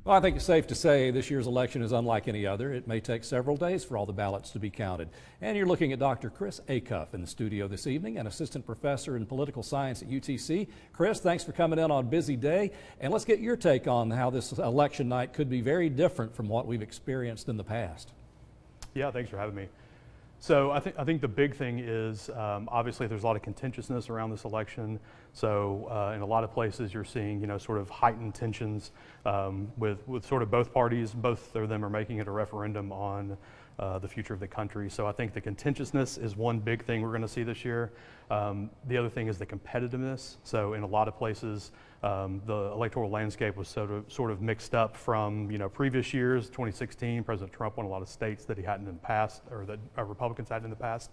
Well, I think it's safe to say this year's election is unlike any other. It may take several days for all the ballots to be counted. And you're looking at Dr. Chris Acuff in the studio this evening, an assistant professor in political science at UTC. Chris, thanks for coming in on a busy day. And let's get your take on how this election night could be very different from what we've experienced in the past. Yeah, thanks for having me. So I think the big thing is obviously there's a lot of contentiousness around this election. So in a lot of places you're seeing sort of heightened tensions with sort of both parties. Both of them are making it a referendum on the future of the country. So I think the contentiousness is one big thing we're going to see this year. The other thing is the competitiveness. So in a lot of places the electoral landscape was sort of mixed up from previous years. 2016, President Trump won a lot of states that he hadn't in the past, or that Republicans hadn't in the past.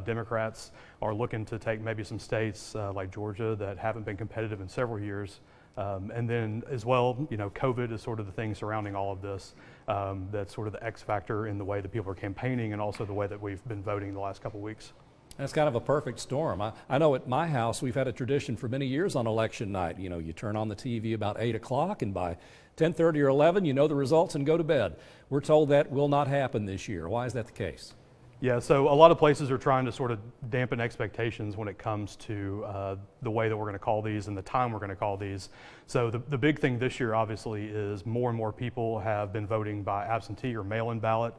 Democrats are looking to take maybe some states like Georgia that haven't been competitive in several years. And then as well, COVID is sort of the thing surrounding all of this. That's sort of the X factor in the way that people are campaigning and also the way that we've been voting the last couple of weeks. That's kind of a perfect storm. I know at my house we've had a tradition for many years on election night. You turn on the TV about 8 o'clock and by 10:30 or 11 you know the results and go to bed. We're told that will not happen this year. Why is that the case? Yeah, so a lot of places are trying to sort of dampen expectations when it comes to the way that we're going to call these and the time we're going to call these. So the big thing this year obviously is more and more people have been voting by absentee or mail-in ballot.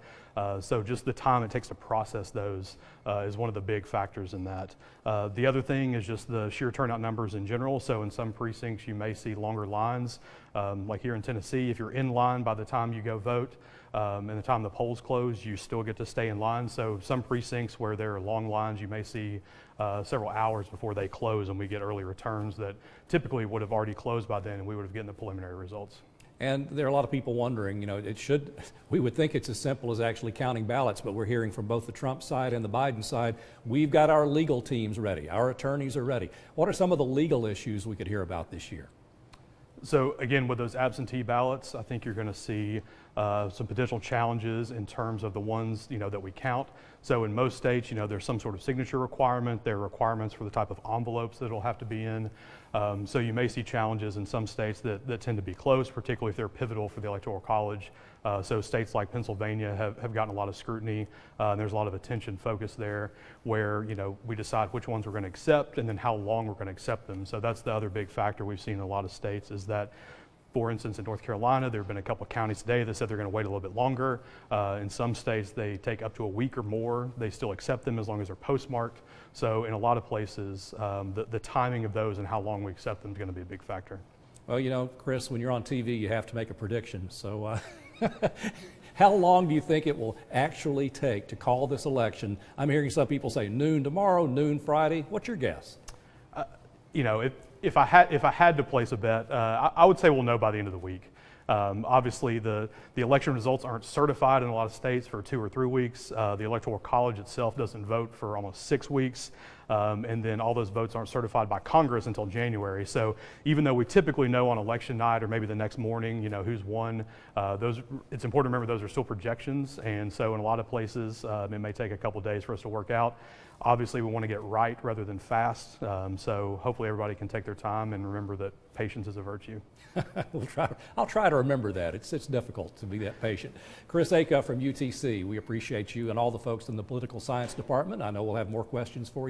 So just the time it takes to process those is one of the big factors in that. The other thing is just the sheer turnout numbers in general. So in some precincts you may see longer lines. Like here in Tennessee, if you're in line by the time you go vote, and the time the polls close, you still get to stay in line. So some precincts where there are long lines, you may see several hours before they close, and we get early returns that typically would have already closed by then, and we would have gotten the preliminary results. And there are a lot of people wondering, we would think it's as simple as actually counting ballots, but we're hearing from both the Trump side and the Biden side, we've got our legal teams ready, our attorneys are ready. What are some of the legal issues we could hear about this year? So again, with those absentee ballots, I think you're going to see some potential challenges in terms of the ones that we count. So in most states, there's some sort of signature requirement. There are requirements for the type of envelopes that it'll have to be in. So you may see challenges in some states that tend to be close, particularly if they're pivotal for the Electoral College. So states like Pennsylvania have gotten a lot of scrutiny. There's a lot of attention focused there where we decide which ones we're going to accept and then how long we're going to accept them. So that's the other big factor we've seen in a lot of states is that, for instance, in North Carolina, there have been a couple of counties today that said they're going to wait a little bit longer. In some states, they take up to a week or more. They still accept them as long as they're postmarked. So in a lot of places, the timing of those and how long we accept them is going to be a big factor. Well, Chris, when you're on TV, you have to make a prediction. So how long do you think it will actually take to call this election? I'm hearing some people say noon tomorrow, noon Friday. What's your guess? If I had to place a bet, I would say we'll know by the end of the week. Obviously, the election results aren't certified in a lot of states for 2 or 3 weeks. The Electoral College itself doesn't vote for almost 6 weeks. And then all those votes aren't certified by Congress until January. So even though we typically know on election night or maybe the next morning, who's won, it's important to remember those are still projections. And so in a lot of places, it may take a couple of days for us to work out. Obviously, we want to get right rather than fast. So hopefully everybody can take their time and remember that patience is a virtue. I'll try to remember that. It's difficult to be that patient. Chris Acuff from UTC, we appreciate you and all the folks in the political science department. I know we'll have more questions for you.